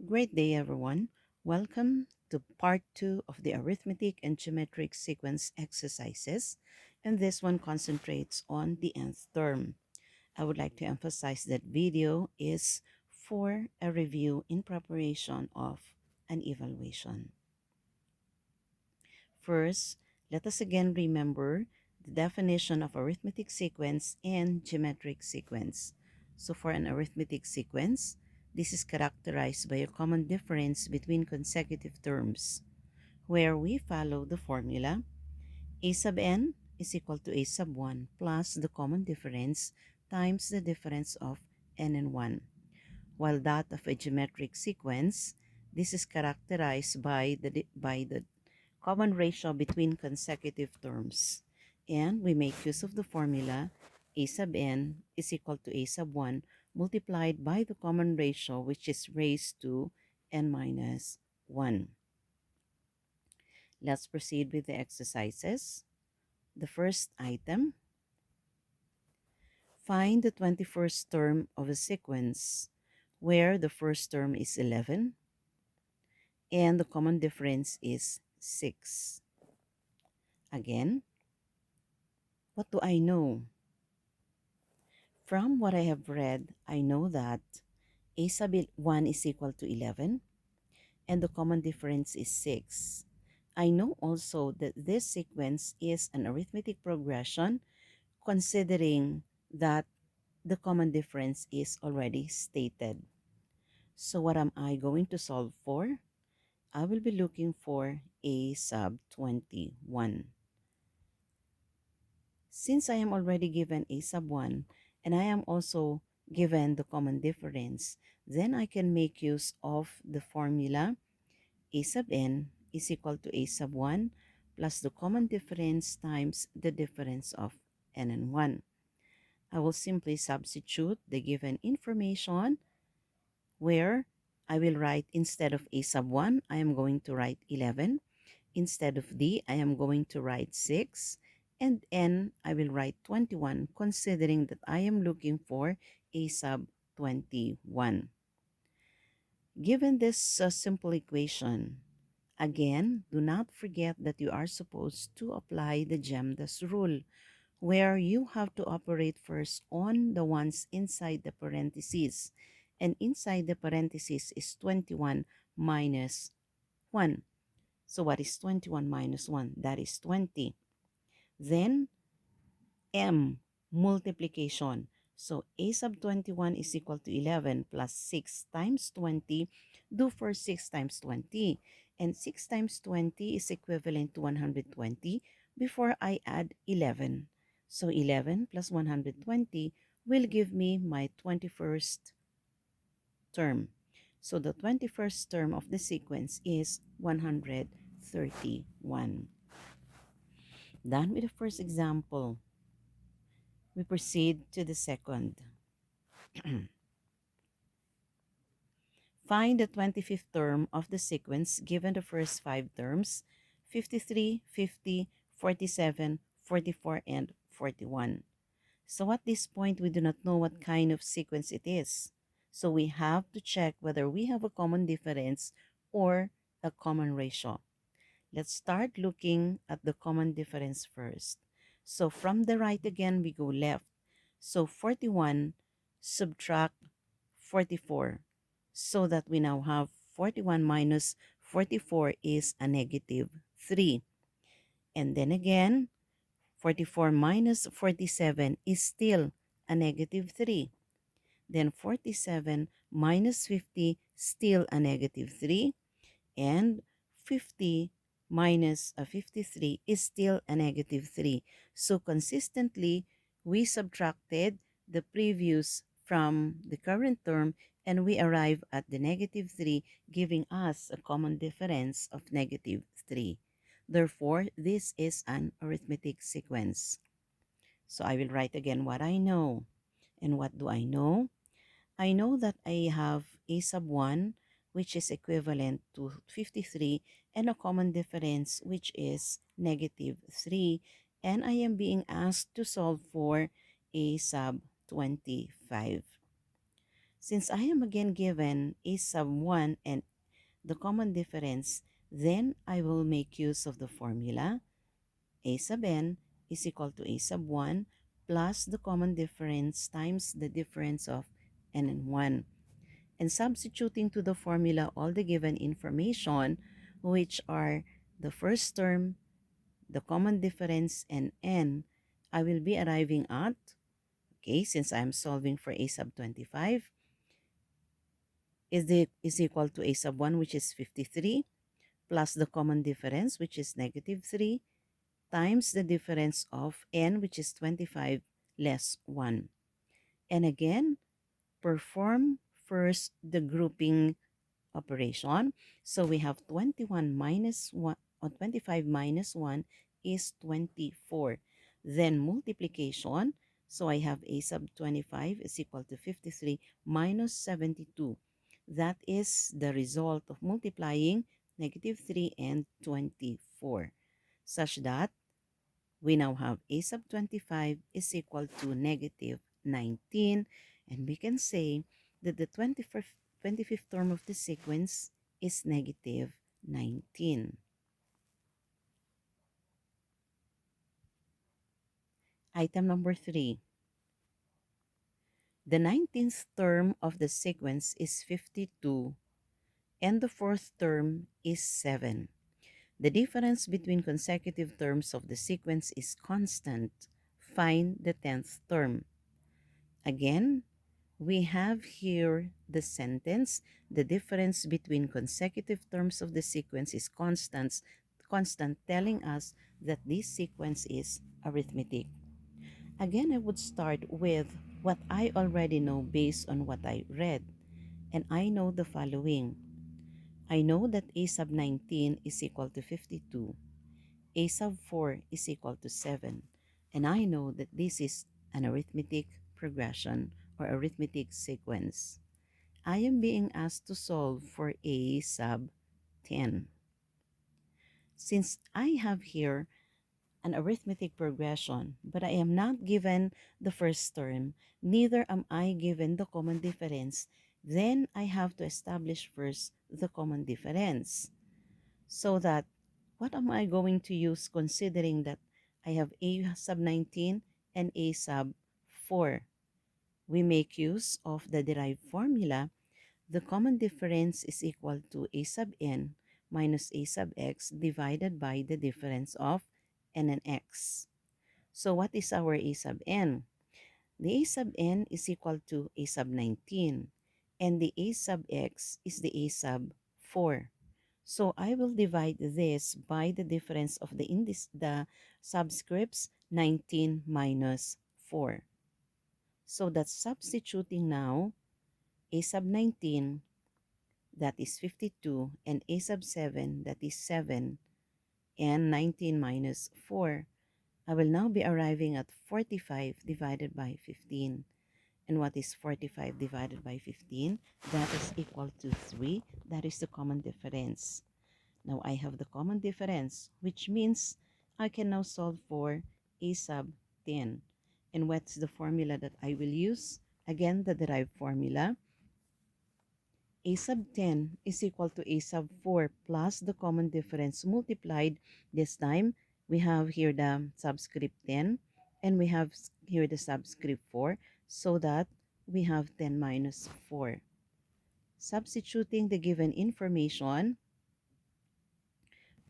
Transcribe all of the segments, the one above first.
Great day, everyone. Welcome to part 2 of the arithmetic and geometric sequence exercises. And this one concentrates on the nth term. I would like to emphasize that video is for a review in preparation of an evaluation. First, let us again remember the definition of arithmetic sequence and geometric sequence. So for an arithmetic sequence, this is characterized by a common difference between consecutive terms, where we follow the formula a sub n is equal to a sub 1 plus the common difference times the difference of n and 1. While that of a geometric sequence, this is characterized by the common ratio between consecutive terms. And we make use of the formula a sub n is equal to a sub 1 multiplied by the common ratio, which is raised to n minus 1. Let's proceed with the exercises. The first item, find the 21st term of a sequence where the first term is 11 and the common difference is 6. Again, what do I know? From what I have read, I know that a sub 1 is equal to 11 and the common difference is 6. I know also that this sequence is an arithmetic progression considering that the common difference is already stated. So what am I going to solve for? I will be looking for a sub 21. Since I am already given a sub 1 and I am also given the common difference, then I can make use of the formula a sub n is equal to a sub 1 plus the common difference times the difference of n and 1. I will simply substitute the given information where I will write instead of a sub 1, I am going to write 11. Instead of D, I am going to write 6. And N, I will write 21, considering that I am looking for a sub 21. Given this simple equation, again, do not forget that you are supposed to apply the GEMDAS rule, where you have to operate first on the ones inside the parentheses. And inside the parentheses is 21 minus 1. So what is 21 minus 1? That is 20. Then M, multiplication. So a sub 21 is equal to 11 plus 6 times 20. Do for 6 times 20. And 6 times 20 is equivalent to 120 before I add 11. So 11 plus 120 will give me my 21st term. So the 21st term of the sequence is 131. Done with the first example, we proceed to the second. Find the 25th term of the sequence given the first 5 terms, 53, 50, 47, 44, and 41. So at this point, we do not know what kind of sequence it is. So we have to check whether we have a common difference or a common ratio. Let's start looking at the common difference first. So from the right again, we go left. So 41 subtract 44. So that we now have 41 minus 44 is a negative 3. And then again, 44 minus 47 is still a negative 3. Then 47 minus 50, still a negative 3. And 50 minus a 53 is still a negative 3. So consistently, we subtracted the previous from the current term and we arrive at the negative 3, giving us a common difference of negative 3. Therefore, this is an arithmetic sequence. So I will write again what I know. And what do I know? I know that I have a sub 1, which is equivalent to 53, and a common difference, which is negative 3. And I am being asked to solve for a sub 25. Since I am again given a sub 1 and the common difference, then I will make use of the formula a sub n is equal to a sub 1 plus the common difference times the difference of n and 1. And substituting to the formula all the given information, which are the first term, the common difference, and n, I will be arriving at, okay, since I'm solving for a sub 25, is equal to a sub 1, which is 53, plus the common difference, which is negative 3, times the difference of n, which is 25, less 1. And again, perform first the grouping operation. So we have 21 minus 1, or 25 minus 1 is 24. Then multiplication. So I have a sub 25 is equal to 53 minus 72. That is the result of multiplying negative 3 and 24, such that we now have a sub 25 is equal to negative 19, and we can say that the 25th term of the sequence is negative 19. Item number 3. The 19th term of the sequence is 52, and the fourth term is 7. The difference between consecutive terms of the sequence is constant. Find the 10th term. Again, we have here the sentence, the difference between consecutive terms of the sequence is constant, telling us that this sequence is arithmetic. Again, I would start with what I already know based on what I read. And I know the following. I know that a sub 19 is equal to 52. A sub 4 is equal to 7. And I know that this is an arithmetic progression or arithmetic sequence. I am being asked to solve for a sub 10. Since I have here an arithmetic progression, but I am not given the first term, neither am I given the common difference, then I have to establish first the common difference. So that, what am I going to use considering that I have a sub 19 and a sub 4? We make use of the derived formula. The common difference is equal to a sub n minus a sub x divided by the difference of n and x. So what is our a sub n? The a sub n is equal to a sub 19, and the a sub x is the a sub 4. So I will divide this by the difference of the subscripts 19 minus 4. So that's substituting now a sub 19, that is 52, and a sub 7, that is 7, and 19 minus 4. I will now be arriving at 45 divided by 15. And what is 45 divided by 15? That is equal to 3. That is the common difference. Now I have the common difference, which means I can now solve for a sub 10. And what's the formula that I will use? Again, the derived formula. A sub 10 is equal to a sub 4 plus the common difference multiplied. This time, we have here the subscript 10 and we have here the subscript 4, so that we have 10 minus 4. Substituting the given information,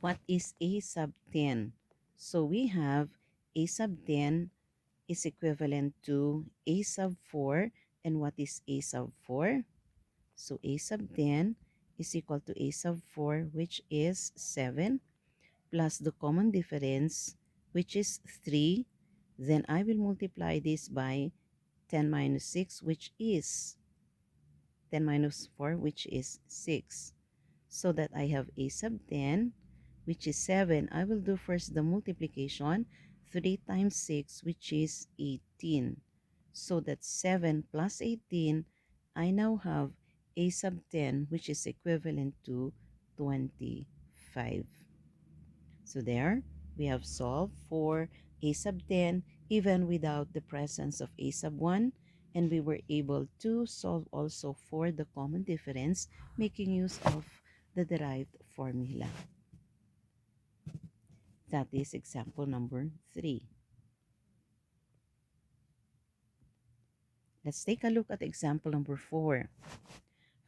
what is a sub 10? So we have a sub 10 is equivalent to a sub 4. And what is a sub 4? So a sub 10 is equal to a sub 4, which is 7, plus the common difference, which is 3. Then I will multiply this by 10 minus 6, which is 10 minus 4, which is 6. So that I have a sub 10, which is 7. I will do first the multiplication. 3 times 6, which is 18. So that's 7 plus 18. I now have a sub 10, which is equivalent to 25. So there, we have solved for a sub 10 even without the presence of a sub 1 And we were able to solve also for the common difference, making use of the derived formula. That is example number 3. Let's take a look at example number 4.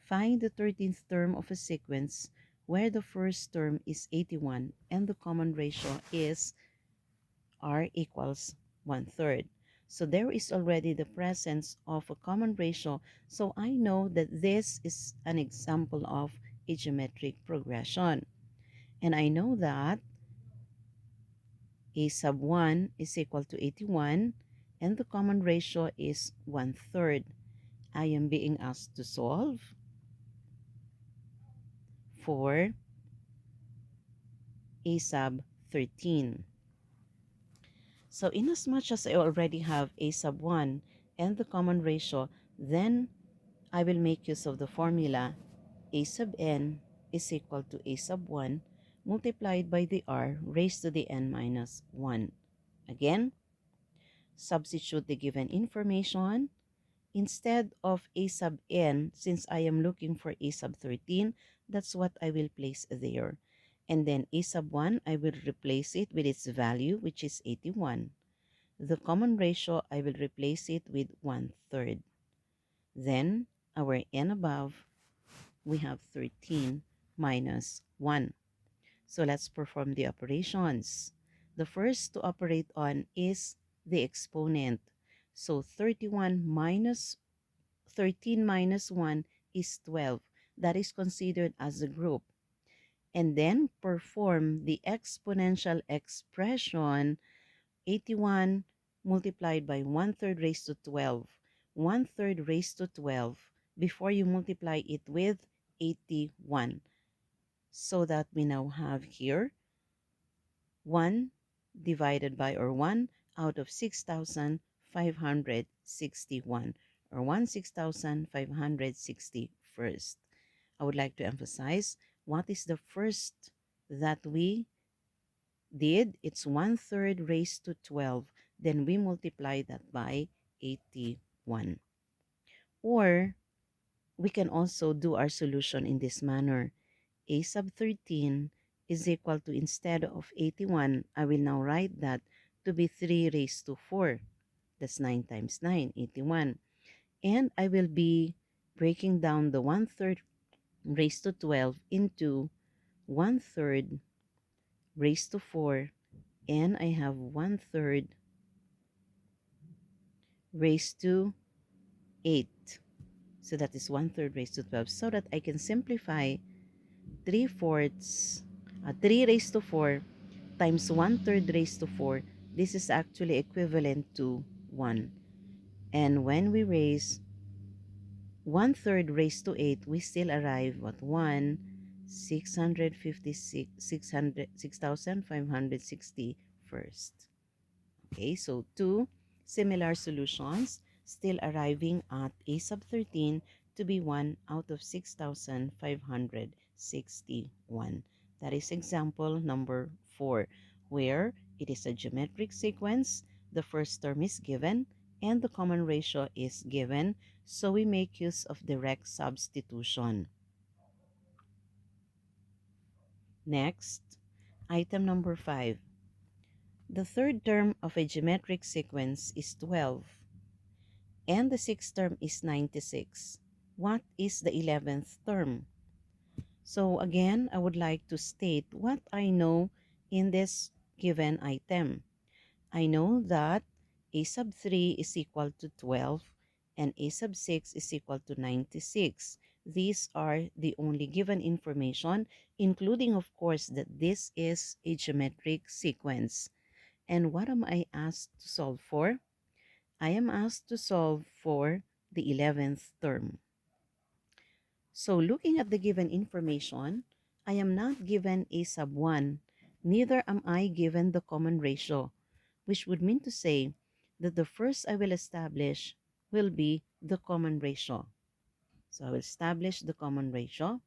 Find the 13th term of a sequence where the first term is 81 and the common ratio is r equals 1/3. So there is already the presence of a common ratio. So I know that this is an example of a geometric progression. And I know that a sub 1 is equal to 81 and the common ratio is 1/3. I am being asked to solve for a sub 13. So inasmuch as I already have a sub 1 and the common ratio, then I will make use of the formula a sub n is equal to a sub 1 multiplied by the r raised to the n minus 1. Again, substitute the given information. Instead of a sub n, since I am looking for a sub 13, that's what I will place there. And then a sub 1, I will replace it with its value, which is 81. The common ratio, I will replace it with 1/3. Then, our n above, we have 13 minus 1. So let's perform the operations. The first to operate on is the exponent. So 13 minus 1 is 12. That is considered as a group. And then perform the exponential expression 81 multiplied by 1/3 raised to 12. 1/3 raised to 12 before you multiply it with 81. So that we now have here 1 divided by, or 1 out of 6,561, or 1/6,561st. I would like to emphasize what is the first that we did. It's 1/3 raised to 12. Then we multiply that by 81. Or we can also do our solution in this manner. A sub 13 is equal to, instead of 81, I will now write that to be 3 raised to 4. That's 9 times 9, 81. And I will be breaking down the 1/3 raised to 12 into 1/3 raised to 4. And I have 1/3 raised to 8. So that is 1/3 raised to 12. So that I can simplify 3/4, 3 raised to 4 times 1/3 raised to 4. This is actually equivalent to 1. And when we raise 1/3 raised to 8, we still arrive at 6,560 first. Okay, so two similar solutions, still arriving at a sub 13 to be 1 out of 6,561. That is example number 4, where it is a geometric sequence, the first term is given, and the common ratio is given, so we make use of direct substitution. Next, item number 5. The third term of a geometric sequence is 12. And the sixth term is 96. What is the 11th term? So again, I would like to state what I know in this given item. I know that a sub 3 is equal to 12 and a sub 6 is equal to 96. These are the only given information, including, of course, that this is a geometric sequence. And what am I asked to solve for? I am asked to solve for the 11th term. So looking at the given information, I am not given a sub 1, neither am I given the common ratio, which would mean to say that the first I will establish will be the common ratio. So I will establish the common ratio.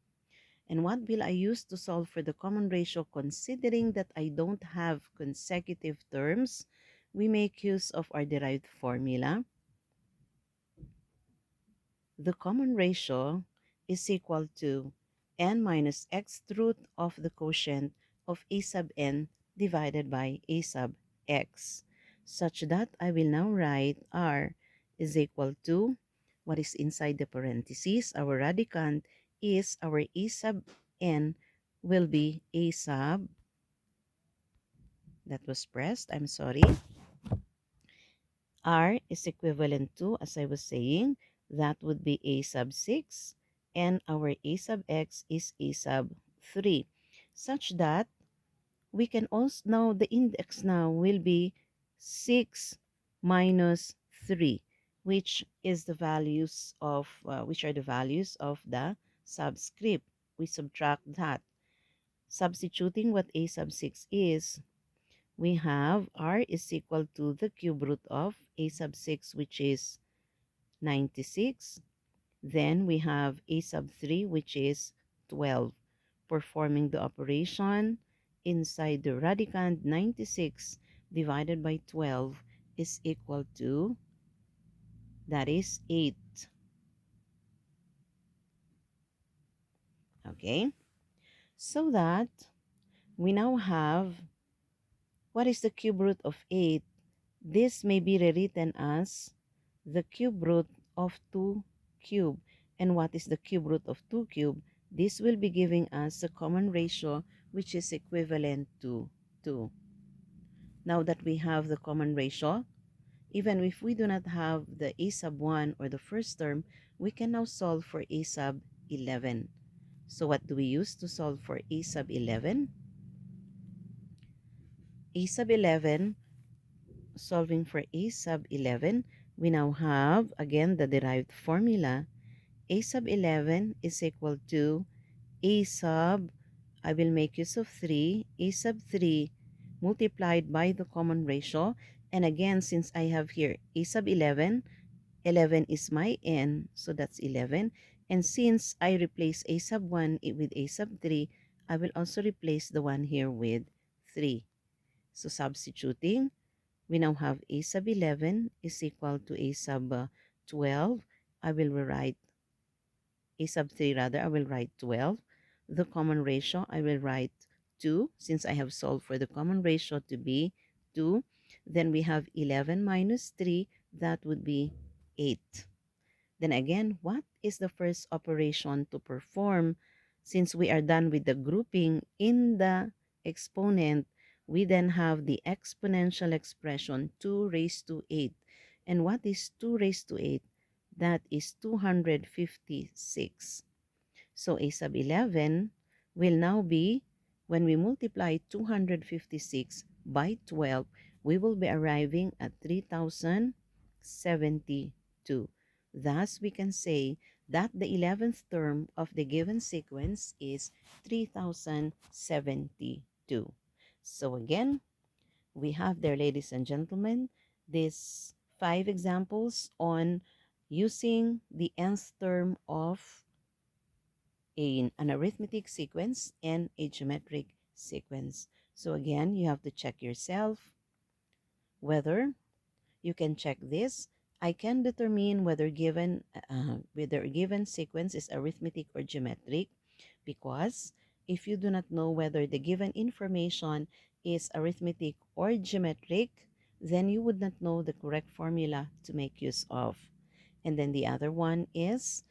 And what will I use to solve for the common ratio, considering that I don't have consecutive terms? We make use of our derived formula. the common ratio is equal to n minus x root of the quotient of a sub n divided by a sub x, such that I will now write r is equal to what is inside the parentheses. Our radicand is our a sub n will be a sub, that was pressed, I'm sorry. R is equivalent to, as I was saying, that would be a sub 6, and our a sub x is a sub 3, such that we can also, now the index now will be 6 minus 3, which is the values of, which are the values of the subscript. We subtract that. Substituting what a sub 6 is, we have r is equal to the cube root of a sub 6, which is 96. Then we have a sub 3, which is 12. Performing the operation inside the radicand, 96 divided by 12 is equal to, that is 8. Okay, so that we now have, what is the cube root of 8? This may be rewritten as the cube root of 2 cube. And what is the cube root of 2 cube? This will be giving us the common ratio, which is equivalent to 2. Now that we have the common ratio, even if we do not have the a sub 1 or the first term, we can now solve for a sub 11. So what do we use to solve for a sub 11? A sub 11, solving for a sub 11, we now have, again, the derived formula. A sub 11 is equal to a sub, I will make use of 3, a sub 3 multiplied by the common ratio. And again, since I have here a sub 11, 11 is my n, so that's 11. And since I replace a sub 1 with a sub 3, I will also replace the one here with 3. So substituting, we now have a sub 11 is equal to a sub 12. I will rewrite a sub 3 rather, I will write 12. The common ratio, I will write 2, since I have solved for the common ratio to be 2. Then we have 11 minus 3, that would be 8. Then again, what is the first operation to perform? Since we are done with the grouping in the exponent, we then have the exponential expression 2 raised to 8. And what is 2 raised to 8? That is 256. So a sub 11 will now be, when we multiply 256 by 12, we will be arriving at 3072. Thus, we can say that the 11th term of the given sequence is 3072. So again, we have there, ladies and gentlemen, these 5 examples on using the nth term of an arithmetic sequence and a geometric sequence. So again, you have to check yourself whether you can check this. I can determine whether whether a given sequence is arithmetic or geometric, because if you do not know whether the given information is arithmetic or geometric, then you would not know the correct formula to make use of. And then the other one is,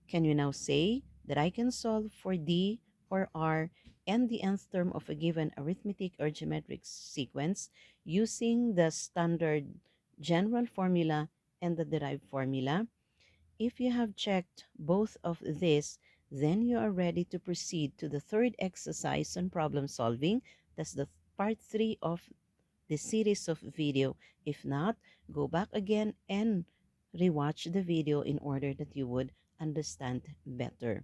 can you now say that I can solve for D or R and the nth term of a given arithmetic or geometric sequence using the standard general formula and the derived formula? If you have checked both of this, then you are ready to proceed to the third exercise on problem solving. That's the part 3 of the series of video. If not, go back again and rewatch the video in order that you would understand better.